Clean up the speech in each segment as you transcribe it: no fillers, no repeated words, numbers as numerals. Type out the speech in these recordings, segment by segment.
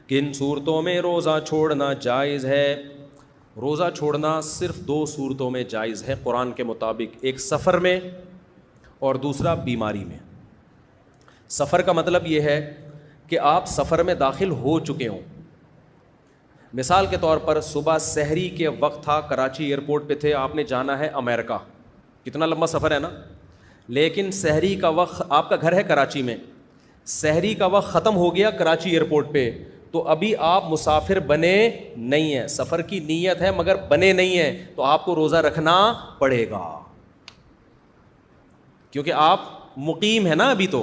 کن صورتوں میں روزہ چھوڑنا جائز ہے؟ روزہ چھوڑنا صرف 2 صورتوں میں جائز ہے قرآن کے مطابق، ایک سفر میں اور دوسرا بیماری میں۔ سفر کا مطلب یہ ہے کہ آپ سفر میں داخل ہو چکے ہوں۔ مثال کے طور پر صبح سحری کے وقت تھا، کراچی ایئرپورٹ پہ تھے، آپ نے جانا ہے امریکہ، کتنا لمبا سفر ہے نا، لیکن سحری کا وقت، آپ کا گھر ہے کراچی میں، سحری کا وقت ختم ہو گیا کراچی ایئرپورٹ پہ، تو ابھی آپ مسافر بنے نہیں ہیں، سفر کی نیت ہے مگر بنے نہیں ہیں، تو آپ کو روزہ رکھنا پڑے گا، کیونکہ آپ مقیم ہیں نا ابھی۔ تو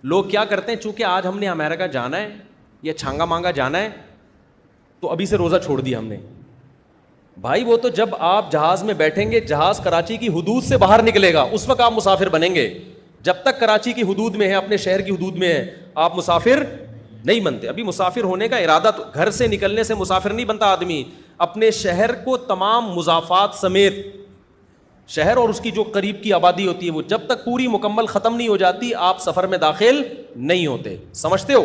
لوگ کیا کرتے ہیں، چونکہ آج ہم نے امریکہ جانا ہے یا چھانگا مانگا جانا ہے تو ابھی سے روزہ چھوڑ دیا ہم نے۔ بھائی وہ تو جب آپ جہاز میں بیٹھیں گے، جہاز کراچی کی حدود سے باہر نکلے گا، اس وقت آپ مسافر بنیں گے۔ جب تک کراچی کی حدود میں ہے، اپنے شہر کی حدود میں ہے، آپ مسافر نہیں بنتے۔ ابھی مسافر ہونے کا ارادہ، تو گھر سے نکلنے سے مسافر نہیں بنتا آدمی، اپنے شہر کو تمام مضافات سمیت، شہر اور اس کی جو قریب کی آبادی ہوتی ہے، وہ جب تک پوری مکمل ختم نہیں ہو جاتی آپ سفر میں داخل نہیں ہوتے۔ سمجھتے ہو؟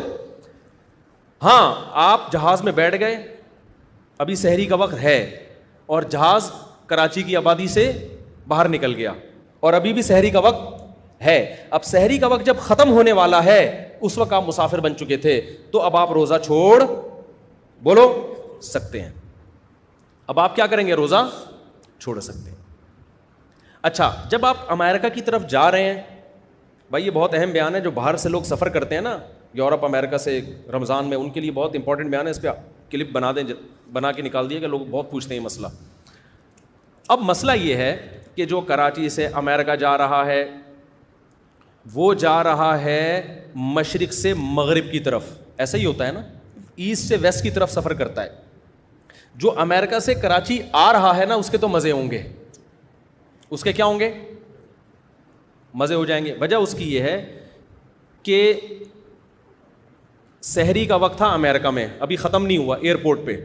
ہاں، آپ جہاز میں بیٹھ گئے، ابھی سحری کا وقت ہے اور جہاز کراچی کی آبادی سے باہر نکل گیا اور ابھی بھی سحری کا وقت ہے، اب سحری کا وقت جب ختم ہونے والا ہے اس وقت آپ مسافر بن چکے تھے، تو اب آپ روزہ چھوڑ بولو سکتے ہیں۔ اب آپ کیا کریں گے؟ روزہ چھوڑ سکتے ہیں۔ اچھا، جب آپ امریکہ کی طرف جا رہے ہیں، بھائی یہ بہت اہم بیان ہے، جو باہر سے لوگ سفر کرتے ہیں نا، یورپ امریکہ سے رمضان میں، ان کے لیے بہت امپورٹنٹ بیان ہے، اس پہ کلپ بنا دیں، بنا کے نکال دیے کہ لوگ بہت پوچھتے ہیں مسئلہ۔ اب مسئلہ یہ ہے کہ جو کراچی سے امریکہ جا رہا ہے، وہ جا رہا ہے مشرق سے مغرب کی طرف، ایسا ہی ہوتا ہے نا، ایسٹ سے ویسٹ کی طرف سفر کرتا ہے۔ جو امریکہ سے کراچی آ رہا ہے نا، اس کے تو مزے ہوں گے، اس کے کیا ہوں گے؟ مزے ہو جائیں گے۔ وجہ اس کی یہ ہے کہ سحری کا وقت تھا امریکہ میں، ابھی ختم نہیں ہوا، ایئرپورٹ پہ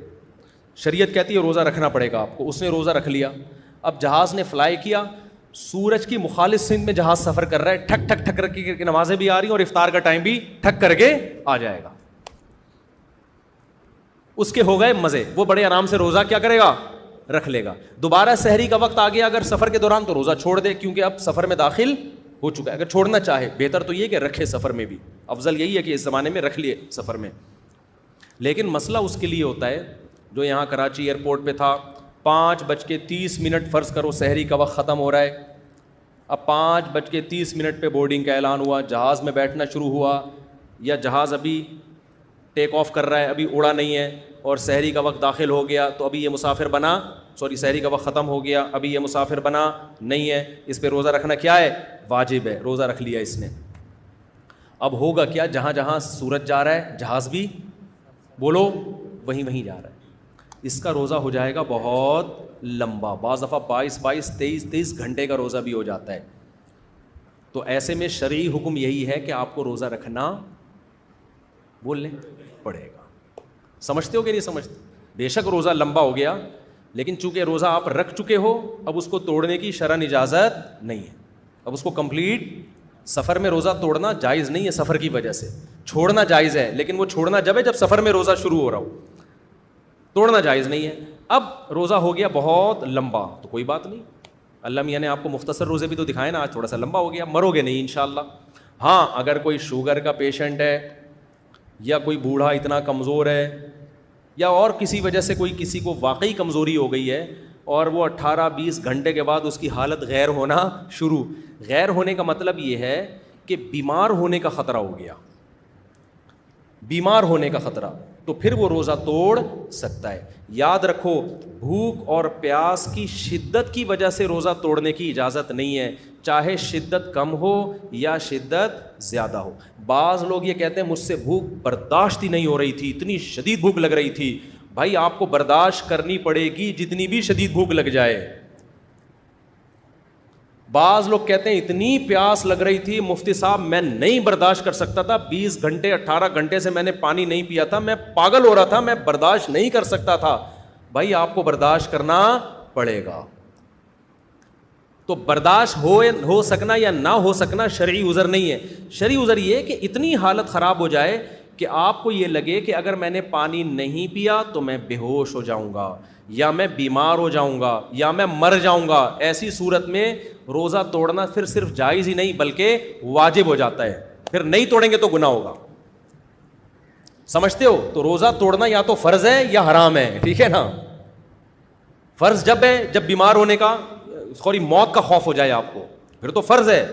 شریعت کہتی ہے روزہ رکھنا پڑے گا آپ کو، اس نے روزہ رکھ لیا۔ اب جہاز نے فلائی کیا، سورج کی مخالف سمت میں جہاز سفر کر رہا ہے، ٹھک ٹھک ٹھک کر کے نمازیں بھی آ رہی ہیں اور افطار کا ٹائم بھی ٹھک کر کے آ جائے گا، اس کے ہو گئے مزے، وہ بڑے آرام سے روزہ کیا کرے گا؟ رکھ لے گا۔ دوبارہ سحری کا وقت آ گیا اگر سفر کے دوران، تو روزہ چھوڑ دے، کیونکہ اب سفر میں داخل ہو چکا ہے۔ اگر چھوڑنا چاہے، بہتر تو یہ کہ رکھے، سفر میں بھی افضل یہی ہے کہ اس زمانے میں رکھ لیے سفر میں۔ لیکن مسئلہ اس کے لیے ہوتا ہے جو یہاں کراچی ایئرپورٹ پہ تھا، 5:30 فرض کرو سحری کا وقت ختم ہو رہا ہے، اب 5:30 پہ بورڈنگ کا اعلان ہوا، جہاز میں بیٹھنا شروع ہوا، یا جہاز ابھی ٹیک آف کر رہا ہے، ابھی اڑا نہیں ہے، اور سحری کا وقت داخل ہو گیا، تو ابھی یہ مسافر بنا، سحری کا وقت ختم ہو گیا، ابھی یہ مسافر بنا نہیں ہے، اس پہ روزہ رکھنا کیا ہے؟ واجب ہے، روزہ رکھ لیا اس نے۔ اب ہوگا کیا؟ جہاں جہاں سورج جا رہا ہے جہاز بھی بولو وہیں جا رہا ہے، اس کا روزہ ہو جائے گا بہت لمبا، بعض دفعہ 22 گھنٹے کا روزہ بھی ہو جاتا ہے۔ تو ایسے میں شرعی حکم یہی ہے کہ آپ کو روزہ رکھنا بول لیں پڑے گا۔ سمجھتے ہو کہ نہیں سمجھتے؟ بے شک روزہ لمبا ہو گیا، لیکن چونکہ روزہ آپ رکھ چکے ہو، اب اس کو توڑنے کی شرعاً اجازت نہیں ہے، اب اس کو کمپلیٹ۔ سفر میں روزہ توڑنا جائز نہیں ہے سفر کی وجہ سے، چھوڑنا جائز ہے، لیکن وہ چھوڑنا جب ہے جب سفر میں روزہ شروع ہو رہا ہو، توڑنا جائز نہیں ہے۔ اب روزہ ہو گیا بہت لمبا، تو کوئی بات نہیں، اللہ میاں نے آپ کو مختصر روزے بھی تو دکھائے نا، آج تھوڑا سا لمبا ہو گیا، مرو گے نہیں انشاءاللہ۔ ہاں، اگر کوئی شوگر کا پیشنٹ ہے، یا کوئی بوڑھا اتنا کمزور ہے، یا اور کسی وجہ سے کوئی کسی کو واقعی کمزوری ہو گئی ہے، اور وہ 18-20 گھنٹے کے بعد اس کی حالت غیر ہونا شروع، غیر ہونے کا مطلب یہ ہے کہ بیمار ہونے کا خطرہ ہو گیا، بیمار ہونے کا خطرہ، تو پھر وہ روزہ توڑ سکتا ہے۔ یاد رکھو، بھوک اور پیاس کی شدت کی وجہ سے روزہ توڑنے کی اجازت نہیں ہے، چاہے شدت کم ہو یا شدت زیادہ ہو۔ بعض لوگ یہ کہتے ہیں مجھ سے بھوک برداشت ہی نہیں ہو رہی تھی، اتنی شدید بھوک لگ رہی تھی۔ بھائی آپ کو برداشت کرنی پڑے گی جتنی بھی شدید بھوک لگ جائے۔ بعض لوگ کہتے ہیں اتنی پیاس لگ رہی تھی مفتی صاحب میں نہیں برداشت کر سکتا تھا، 20 گھنٹے 18 گھنٹے سے میں نے پانی نہیں پیا تھا، میں پاگل ہو رہا تھا، میں برداشت نہیں کر سکتا تھا۔ بھائی آپ کو برداشت کرنا پڑے گا۔ تو برداشت ہو سکنا یا نہ ہو سکنا شرعی عذر نہیں ہے، شرعی عذر یہ ہے کہ اتنی حالت خراب ہو جائے کہ آپ کو یہ لگے کہ اگر میں نے پانی نہیں پیا تو میں بے ہوش ہو جاؤں گا یا میں بیمار ہو جاؤں گا یا میں مر جاؤں گا، ایسی صورت میں روزہ توڑنا پھر صرف جائز ہی نہیں بلکہ واجب ہو جاتا ہے. پھر نہیں توڑیں گے تو گناہ ہوگا. سمجھتے ہو؟ تو روزہ توڑنا یا تو فرض ہے یا حرام ہے. ٹھیک ہے نا؟ فرض جب ہے جب بیمار ہونے کا سوری موت کا خوف ہو جائے آپ کو، پھر تو فرض ہے.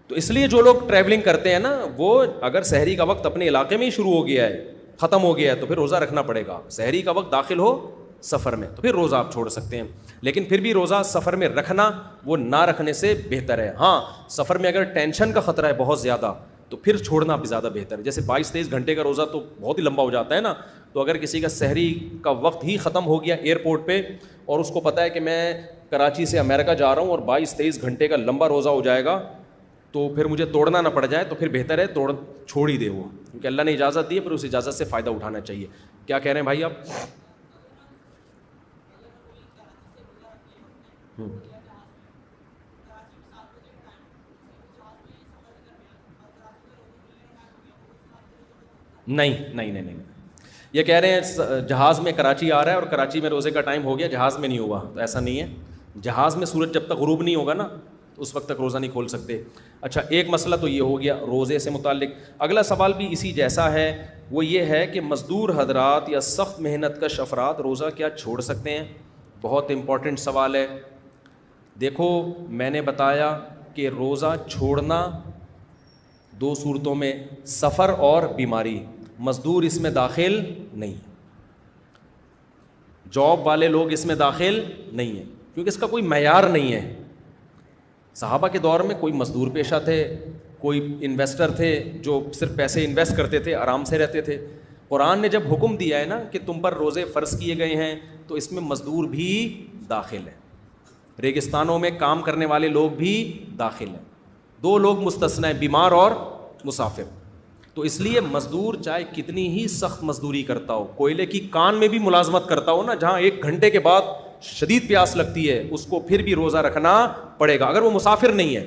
تو اس لیے جو لوگ ٹریولنگ کرتے ہیں نا، وہ اگر سحری کا وقت اپنے علاقے میں ہی شروع ہو گیا ہے، ختم ہو گیا ہے، تو پھر روزہ رکھنا پڑے گا. سحری کا وقت داخل ہو سفر میں تو پھر روزہ آپ چھوڑ سکتے ہیں، لیکن پھر بھی روزہ سفر میں رکھنا وہ نہ رکھنے سے بہتر ہے. ہاں سفر میں اگر ٹینشن کا خطرہ ہے بہت زیادہ تو پھر چھوڑنا بھی زیادہ بہتر ہے. جیسے 22-23 گھنٹے کا روزہ تو بہت ہی لمبا ہو جاتا ہے نا، تو اگر کسی کا سحری کا وقت ہی ختم ہو گیا ایئرپورٹ پہ اور اس کو پتہ ہے کہ میں کراچی سے امریکہ جا رہا ہوں اور 22-23 گھنٹے کا لمبا روزہ ہو جائے گا تو پھر مجھے توڑنا نہ پڑ جائے، تو پھر بہتر ہے چھوڑ ہی دے وہ، کیونکہ اللہ نے اجازت دی ہے، پھر اس اجازت سے فائدہ اٹھانا چاہیے. کیا کہہ رہے ہیں بھائی آپ؟ نہیں. یہ کہہ رہے ہیں جہاز میں کراچی آ رہا ہے اور کراچی میں روزے کا ٹائم ہو گیا، جہاز میں نہیں ہوا. تو ایسا نہیں ہے، جہاز میں سورج جب تک غروب نہیں ہوگا نا تو اس وقت تک روزہ نہیں کھول سکتے. اچھا ایک مسئلہ تو یہ ہو گیا روزے سے متعلق. اگلا سوال بھی اسی جیسا ہے، وہ یہ ہے کہ مزدور حضرات یا سخت محنت کش افراد روزہ کیا چھوڑ سکتے ہیں؟ بہت امپورٹنٹ سوال ہے. دیکھو میں نے بتایا کہ روزہ چھوڑنا دو صورتوں میں، سفر اور بیماری. مزدور اس میں داخل نہیں، جاب والے لوگ اس میں داخل نہیں ہیں، کیونکہ اس کا کوئی معیار نہیں ہے. صحابہ کے دور میں کوئی مزدور پیشہ تھے، کوئی انویسٹر تھے جو صرف پیسے انویسٹ کرتے تھے، آرام سے رہتے تھے. قرآن نے جب حکم دیا ہے نا کہ تم پر روزے فرض کیے گئے ہیں تو اس میں مزدور بھی داخل ہیں، ریگستانوں میں کام کرنے والے لوگ بھی داخل ہیں. دو لوگ مستثنی ہیں، بیمار اور مسافر. تو اس لیے مزدور چاہے کتنی ہی سخت مزدوری کرتا ہو، کوئلے کی کان میں بھی ملازمت کرتا ہو نا، جہاں 1 گھنٹے کے بعد شدید پیاس لگتی ہے، اس کو پھر بھی روزہ رکھنا پڑے گا اگر وہ مسافر نہیں ہے.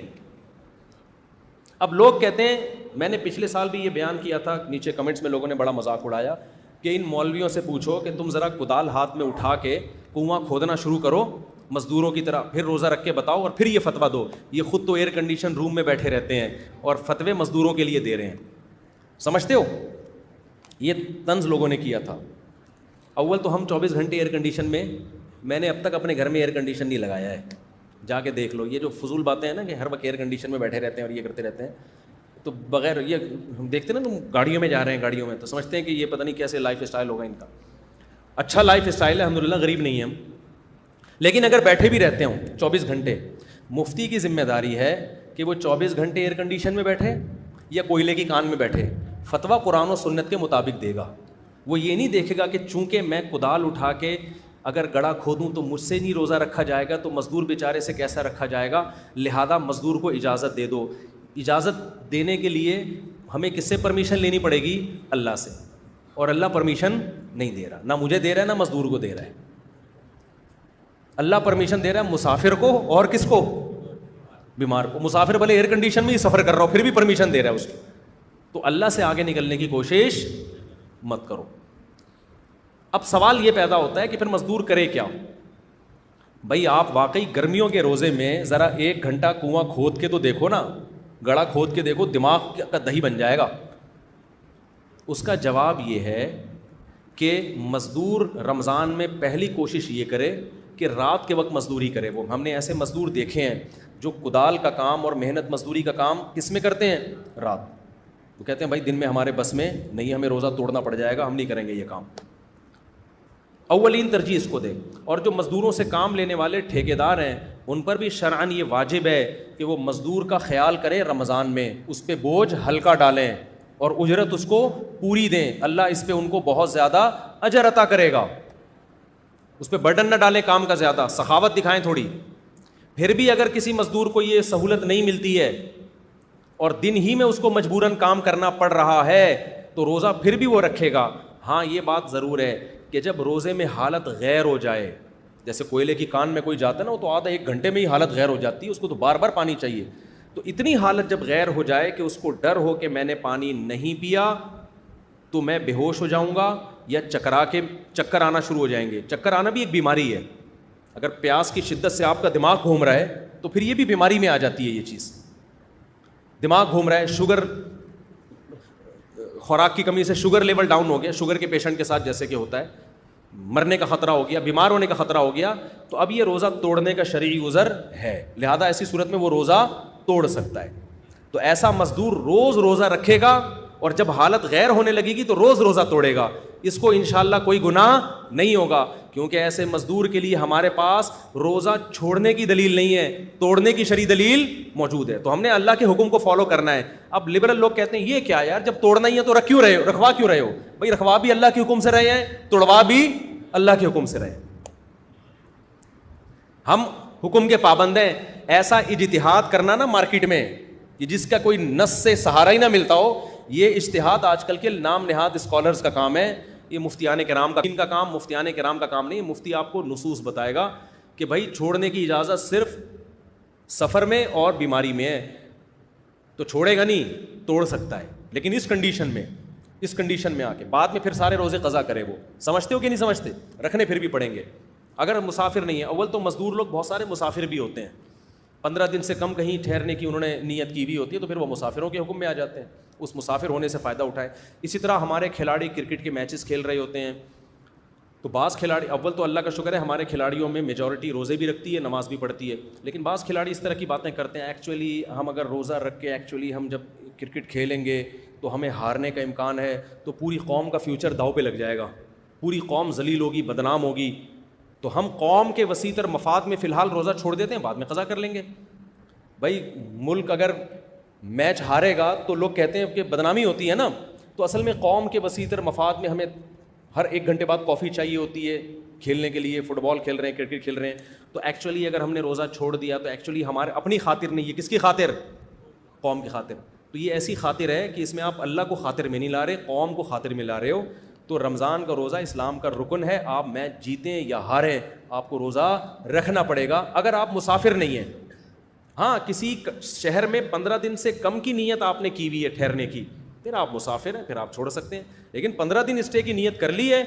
اب لوگ کہتے ہیں، میں نے پچھلے سال بھی یہ بیان کیا تھا، نیچے کمنٹس میں لوگوں نے بڑا مذاق اڑایا کہ ان مولویوں سے پوچھو کہ تم ذرا کدال ہاتھ میں اٹھا کے کنواں کھودنا شروع کرو مزدوروں کی طرح، پھر روزہ رکھ کے بتاؤ اور پھر یہ فتویٰ دو. یہ خود تو ایئر کنڈیشن روم میں بیٹھے رہتے ہیں اور فتوے مزدوروں کے لیے دے رہے ہیں. سمجھتے ہو؟ یہ طنز لوگوں نے کیا تھا. اول تو ہم 24 گھنٹے ایئر کنڈیشن میں نے اب تک اپنے گھر میں ایئر کنڈیشن نہیں لگایا ہے، جا کے دیکھ لو. یہ جو فضول باتیں ہیں نا کہ ہر وقت ایئر کنڈیشن میں بیٹھے رہتے ہیں اور یہ کرتے رہتے ہیں، تو بغیر یہ ہم دیکھتے ہیں نا تم گاڑیوں میں جا رہے ہیں، گاڑیوں میں تو سمجھتے ہیں کہ یہ پتہ نہیں کیسے لائف اسٹائل ہوگا ان کا. اچھا لائف اسٹائل ہے الحمدللہ، غریب نہیں ہیں ہم. لیکن اگر بیٹھے بھی رہتے ہوں 24 گھنٹے، مفتی کی ذمہ داری ہے کہ وہ 24 گھنٹے ایئر کنڈیشن میں بیٹھے یا کوئلے کی کان میں بیٹھے، فتویٰ قرآن و سنت کے مطابق دے گا. وہ یہ نہیں دیکھے گا کہ چونکہ میں کدال اٹھا کے اگر گڑھا کھودوں تو مجھ سے نہیں روزہ رکھا جائے گا تو مزدور بیچارے سے کیسا رکھا جائے گا، لہذا مزدور کو اجازت دے دو. اجازت دینے کے لیے ہمیں کس سے پرمیشن لینی پڑے گی؟ اللہ سے، اور اللہ پرمیشن نہیں دے رہا، نہ مجھے دے رہا ہے نہ مزدور کو دے رہا ہے. اللہ پرمیشن دے رہا ہے مسافر کو اور کس کو؟ بیمار کو. مسافر بھلے ایئر کنڈیشن میں ہی سفر کر رہا ہو پھر بھی پرمیشن دے رہا ہے اس کو. تو اللہ سے آگے نکلنے کی کوشش مت کرو. اب سوال یہ پیدا ہوتا ہے کہ پھر مزدور کرے کیا؟ بھائی آپ واقعی گرمیوں کے روزے میں ذرا 1 گھنٹہ کنواں کھود کے تو دیکھو نا، گڑھا کھود کے دیکھو، دماغ کا دہی بن جائے گا. اس کا جواب یہ ہے کہ مزدور رمضان میں پہلی کوشش یہ کرے کہ رات کے وقت مزدوری کرے. وہ ہم نے ایسے مزدور دیکھے ہیں جو کدال کا کام اور محنت مزدوری کا کام کس میں کرتے ہیں؟ رات. وہ کہتے ہیں بھائی دن میں ہمارے بس میں نہیں، ہمیں روزہ توڑنا پڑ جائے گا، ہم نہیں کریں گے یہ کام. اولین ترجیح اس کو دے. اور جو مزدوروں سے کام لینے والے ٹھیکیدار ہیں ان پر بھی شرعاً یہ واجب ہے کہ وہ مزدور کا خیال کریں رمضان میں، اس پہ بوجھ ہلکا ڈالیں اور اجرت اس کو پوری دیں. اللہ اس پہ ان کو بہت زیادہ اجر عطا کرے گا. اس پہ برڈن نہ ڈالیں کام کا زیادہ، سخاوت دکھائیں تھوڑی. پھر بھی اگر کسی مزدور کو یہ سہولت نہیں ملتی ہے اور دن ہی میں اس کو مجبوراً کام کرنا پڑ رہا ہے تو روزہ پھر بھی وہ رکھے گا. ہاں یہ بات ضرور ہے کہ جب روزے میں حالت غیر ہو جائے، جیسے کوئلے کی کان میں کوئی جاتا ہے نا، وہ تو آدھا 1 گھنٹے میں ہی حالت غیر ہو جاتی ہے، اس کو تو بار بار پانی چاہیے. تو اتنی حالت جب غیر ہو جائے کہ اس کو ڈر ہو کہ میں نے پانی نہیں پیا تو میں بے ہوش ہو جاؤں گا یا چکر آنا شروع ہو جائیں گے. چکر آنا بھی ایک بیماری ہے. اگر پیاس کی شدت سے آپ کا دماغ گھوم رہا ہے تو پھر یہ بھی بیماری میں آ جاتی ہے. یہ چیز دماغ گھوم رہا ہے, شوگر, خوراک کی کمی سے شوگر لیول ڈاؤن ہو گیا, شوگر کے پیشنٹ کے ساتھ جیسے کہ ہوتا ہے, مرنے کا خطرہ ہو گیا, بیمار ہونے کا خطرہ ہو گیا, تو اب یہ روزہ توڑنے کا شرعی عذر ہے, لہذا ایسی صورت میں وہ روزہ توڑ سکتا ہے. تو ایسا مزدور روز روزہ رکھے گا اور جب حالت غیر ہونے لگے گی تو روز روزہ توڑے گا, اس کو انشاءاللہ کوئی گناہ نہیں ہوگا, کیونکہ ایسے مزدور کے لیے ہمارے پاس روزہ چھوڑنے کی دلیل نہیں ہے, توڑنے کی شرعی دلیل موجود ہے. تو ہم نے اللہ کے حکم کو فالو کرنا ہے. اب لبرل لوگ کہتے ہیں یہ کیا یار, جب توڑنا ہی ہے تو رکھوا کیوں رہے ہو؟ بھائی رکھوا بھی اللہ کے حکم سے رہے ہیں, توڑوا بھی اللہ کے حکم سے رہے. ہم حکم کے پابند ہیں. ایسا اجتہاد کرنا نا مارکیٹ میں جس کا کوئی نص سے سہارا ہی نہ ملتا ہو, یہ اجتہاد آج کل کے نام نہاد اسکالرز کا کام ہے. یہ مفتیان کرام کا کام, مفتیان کرام کا کام نہیں. مفتی آپ کو نصوص بتائے گا کہ بھائی چھوڑنے کی اجازت صرف سفر میں اور بیماری میں ہے, تو چھوڑے گا نہیں, توڑ سکتا ہے, لیکن اس کنڈیشن میں آ کے بعد میں پھر سارے روزے قضا کرے. وہ سمجھتے ہو کہ نہیں سمجھتے؟ رکھنے پھر بھی پڑیں گے اگر مسافر نہیں ہے. اول تو مزدور لوگ بہت سارے مسافر بھی ہوتے ہیں, 15 دن سے کم کہیں ٹھہرنے کی انہوں نے نیت کی ہوئی ہوتی ہے, تو پھر وہ مسافروں کے حکم میں آ جاتے ہیں, اس مسافر ہونے سے فائدہ اٹھائے. اسی طرح ہمارے کھلاڑی کرکٹ کے میچز کھیل رہے ہوتے ہیں, تو بعض کھلاڑی, اول تو اللہ کا شکر ہے ہمارے کھلاڑیوں میں میجورٹی روزے بھی رکھتی ہے, نماز بھی پڑھتی ہے, لیکن بعض کھلاڑی اس طرح کی باتیں کرتے ہیں ایکچولی ہم اگر روزہ رکھ کے ہم جب کرکٹ کھیلیں گے تو ہمیں ہارنے کا امکان ہے, تو پوری قوم کا فیوچر داؤ پہ لگ جائے گا, پوری قوم ذلیل ہوگی, بدنام ہوگی, تو ہم قوم کے وسیع تر مفاد میں فی الحال روزہ چھوڑ دیتے ہیں, بعد میں قضا کر لیں گے. بھائی ملک اگر میچ ہارے گا تو لوگ کہتے ہیں کہ بدنامی ہوتی ہے نا, تو اصل میں قوم کے وسیع تر مفاد میں ہمیں ہر 1 گھنٹے بعد کافی چاہیے ہوتی ہے کھیلنے کے لیے, فٹ بال کھیل رہے ہیں, کرکٹ کھیل رہے ہیں, تو ایکچولی اگر ہم نے روزہ چھوڑ دیا تو ایکچولی ہمارے اپنی خاطر نہیں, یہ کس کی خاطر؟ قوم کی خاطر. تو یہ ایسی خاطر ہے کہ اس میں آپ اللہ کو خاطر میں نہیں لا رہے, قوم کو خاطر میں لا رہے ہو. تو رمضان کا روزہ اسلام کا رکن ہے, آپ میچ جیتیں یا ہاریں آپ کو روزہ رکھنا پڑے گا اگر آپ مسافر نہیں ہیں. ہاں کسی شہر میں 15 دن سے کم کی نیت آپ نے کی ہوئی ہے ٹھہرنے کی, پھر آپ مسافر ہیں, پھر آپ چھوڑ سکتے ہیں. لیکن 15 دن اسٹے کی نیت کر لی ہے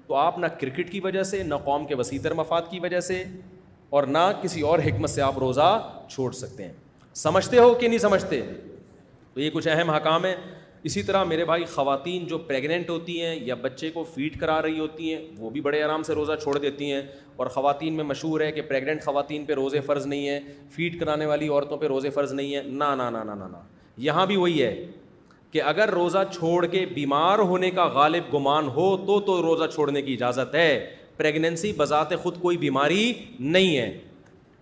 تو آپ نہ کرکٹ کی وجہ سے, نہ قوم کے وسیع تر مفاد کی وجہ سے, اور نہ کسی اور حکمت سے آپ روزہ چھوڑ سکتے ہیں. سمجھتے ہو کہ نہیں سمجھتے؟ تو یہ کچھ اہم احکام ہیں. اسی طرح میرے بھائی خواتین جو پریگننٹ ہوتی ہیں یا بچے کو فیڈ کرا رہی ہوتی ہیں وہ بھی بڑے آرام سے روزہ چھوڑ دیتی ہیں. اور خواتین میں مشہور ہے کہ پریگننٹ خواتین پہ روزے فرض نہیں ہیں, فیڈ کرانے والی عورتوں پہ روزے فرض نہیں ہیں. نا نا نا نا نا نا, یہاں بھی وہی ہے کہ اگر روزہ چھوڑ کے بیمار ہونے کا غالب گمان ہو تو روزہ چھوڑنے کی اجازت ہے. پریگننسی بذات خود کوئی بیماری نہیں ہے.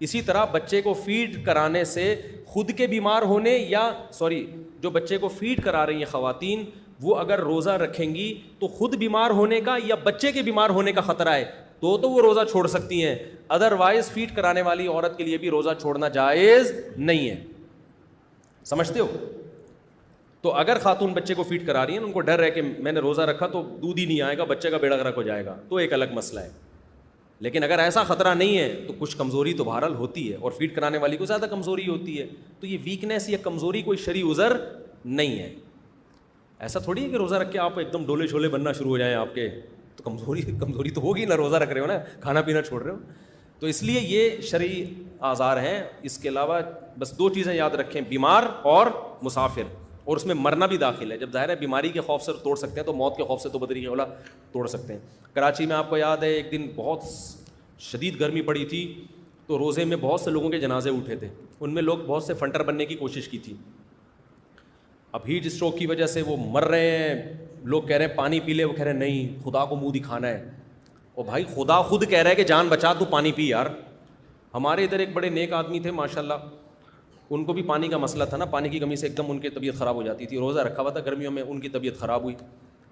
اسی طرح بچے کو فیڈ کرانے سے خود کے بیمار ہونے یا جو بچے کو فیڈ کرا رہی ہیں خواتین, وہ اگر روزہ رکھیں گی تو خود بیمار ہونے کا یا بچے کے بیمار ہونے کا خطرہ ہے تو وہ روزہ چھوڑ سکتی ہیں. ادروائز فیڈ کرانے والی عورت کے لیے بھی روزہ چھوڑنا جائز نہیں ہے. سمجھتے ہو؟ تو اگر خاتون بچے کو فیڈ کرا رہی ہیں, ان کو ڈر ہے کہ میں نے روزہ رکھا تو دودھ ہی نہیں آئے گا, بچے کا بیڑا غرق ہو جائے گا, تو ایک الگ مسئلہ ہے. لیکن اگر ایسا خطرہ نہیں ہے تو کچھ کمزوری تو بہرحال ہوتی ہے, اور فیڈ کرانے والی کو زیادہ کمزوری ہوتی ہے, تو یہ ویکنیس یا کمزوری کوئی شرعی عذر نہیں ہے. ایسا تھوڑی ہے کہ روزہ رکھ کے آپ ایک دم ڈولے چھولے بننا شروع ہو جائیں آپ کے, تو کمزوری تو ہوگی نا, روزہ رکھ رہے ہو نا, کھانا پینا چھوڑ رہے ہو. تو اس لیے یہ شرعی آزار ہیں. اس کے علاوہ بس 2 چیزیں یاد رکھیں, بیمار اور مسافر, اور اس میں مرنا بھی داخل ہے. جب ظاہر ہے بیماری کے خوف سے توڑ سکتے ہیں تو موت کے خوف سے تو بدری اولا توڑ سکتے ہیں. کراچی میں آپ کو یاد ہے ایک دن بہت شدید گرمی پڑی تھی, تو روزے میں بہت سے لوگوں کے جنازے اٹھے تھے. ان میں لوگ بہت سے فنٹر بننے کی کوشش کی تھی. اب ہیٹ اسٹروک کی وجہ سے وہ مر رہے ہیں. لوگ کہہ رہے ہیں پانی پی لے, وہ کہہ رہے ہیں نہیں خدا کو منہ دکھانا ہے. اور بھائی خدا خود کہہ رہا ہے کہ جان بچا تو پانی پی یار. ہمارے ادھر ایک بڑے نیک آدمی تھے ماشاءاللہ, ان کو بھی پانی کا مسئلہ تھا نا, پانی کی کمی سے ایک دم ان کی طبیعت خراب ہو جاتی تھی. روزہ رکھا ہوا تھا گرمیوں میں, ان کی طبیعت خراب ہوئی.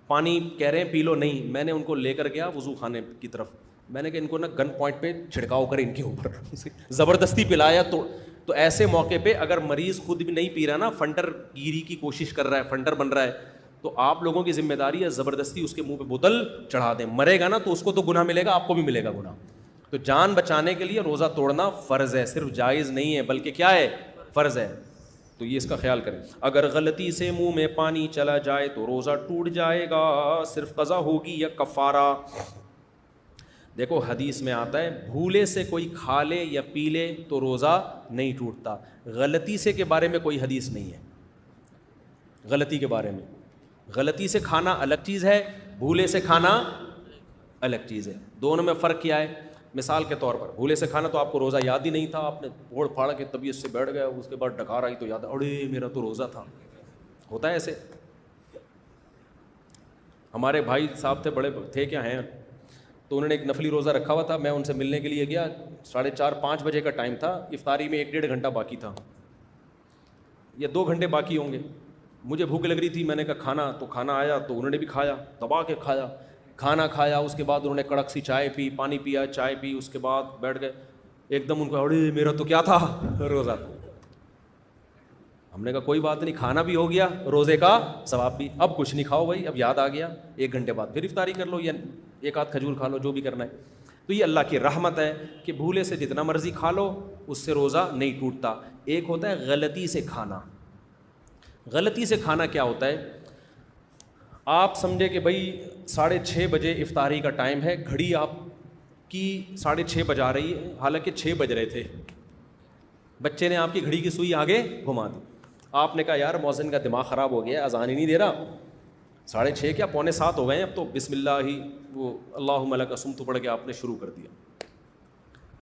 پانی کہہ رہے ہیں پی لو, نہیں. میں نے ان کو لے کر گیا وضو خانے کی طرف, میں نے کہا ان کو نا گن پوائنٹ پہ چھڑکاؤ کر ان کے اوپر زبردستی پلایا. تو ایسے موقع پہ اگر مریض خود بھی نہیں پی رہا نا, فنٹر گیری کی کوشش کر رہا ہے, فنٹر بن رہا ہے, تو آپ لوگوں کی ذمہ داری ہے زبردستی اس کے منہ پہ بوتل چڑھا دیں. مرے گا نا تو اس کو تو گناہ ملے گا, آپ کو بھی ملے گا گناہ. تو جان بچانے کے لیے روزہ توڑنا فرض ہے, صرف جائز نہیں ہے بلکہ کیا ہے, فرض ہے. تو یہ اس کا خیال کریں. اگر غلطی سے منہ میں پانی چلا جائے تو روزہ ٹوٹ جائے گا, صرف قضا ہوگی یا کفارہ. دیکھو حدیث میں آتا ہے بھولے سے کوئی کھا لے یا پی لے تو روزہ نہیں ٹوٹتا. غلطی سے کے بارے میں کوئی حدیث نہیں ہے. غلطی کے بارے میں, غلطی سے کھانا الگ چیز ہے, بھولے سے کھانا الگ چیز ہے. دونوں میں فرق کیا ہے؟ مثال کے طور پر بھولے سے کھانا تو آپ کو روزہ یاد ہی نہیں تھا, آپ نے پھوڑ پھاڑ کے طبیعت سے بیٹھ گیا, اس کے بعد ڈکار آئی تو یاد اڑے میرا تو روزہ تھا. ہوتا ہے ایسے. ہمارے بھائی صاحب تھے, بڑے تھے کیا ہیں, تو انہوں نے ایک نفلی روزہ رکھا ہوا تھا. میں ان سے ملنے کے لیے گیا, 4:30-5 بجے کا ٹائم تھا, افطاری میں 1-1.5 گھنٹہ باقی تھا یا 2 گھنٹے باقی ہوں گے. مجھے بھوک لگ رہی تھی, میں نے کہا کھانا, تو کھانا آیا تو انہوں نے بھی کھایا, دبا کے کھایا. کھانا کھایا, اس کے بعد انہوں نے کڑک سی چائے پی, پانی پیا, چائے پی, اس کے بعد بیٹھ گئے. ایک دم ان کو اڑے میرا تو کیا تھا, روزہ تھا. ہم نے کہا کوئی بات نہیں, کھانا بھی ہو گیا, روزے کا ثواب بھی. اب کچھ نہیں کھاؤ بھائی, اب یاد آ گیا, 1 گھنٹے بعد پھر افطاری کر لو یا 1 آدھ کھجور کھا لو, جو بھی کرنا ہے. تو یہ اللہ کی رحمت ہے کہ بھولے سے جتنا مرضی کھا لو, اس سے روزہ نہیں ٹوٹتا. ایک ہوتا ہے غلطی سے کھانا. غلطی سے کھانا کیا ہوتا ہے؟ آپ سمجھے کہ بھائی 6:30 بجے افطاری کا ٹائم ہے, گھڑی آپ کی 6:30 بجا رہی ہے, حالانکہ 6 بج رہے تھے. بچے نے آپ کی گھڑی کی سوئی آگے گھما دی. آپ نے کہا یار مؤذن کا دماغ خراب ہو گیا, اذان ہی نہیں دے رہا, 6:30 کیا 6:45 ہو گئے ہیں, اب تو بسم اللہ ہی وہ اللہم لک صمت پڑھ کے آپ نے شروع کر دیا.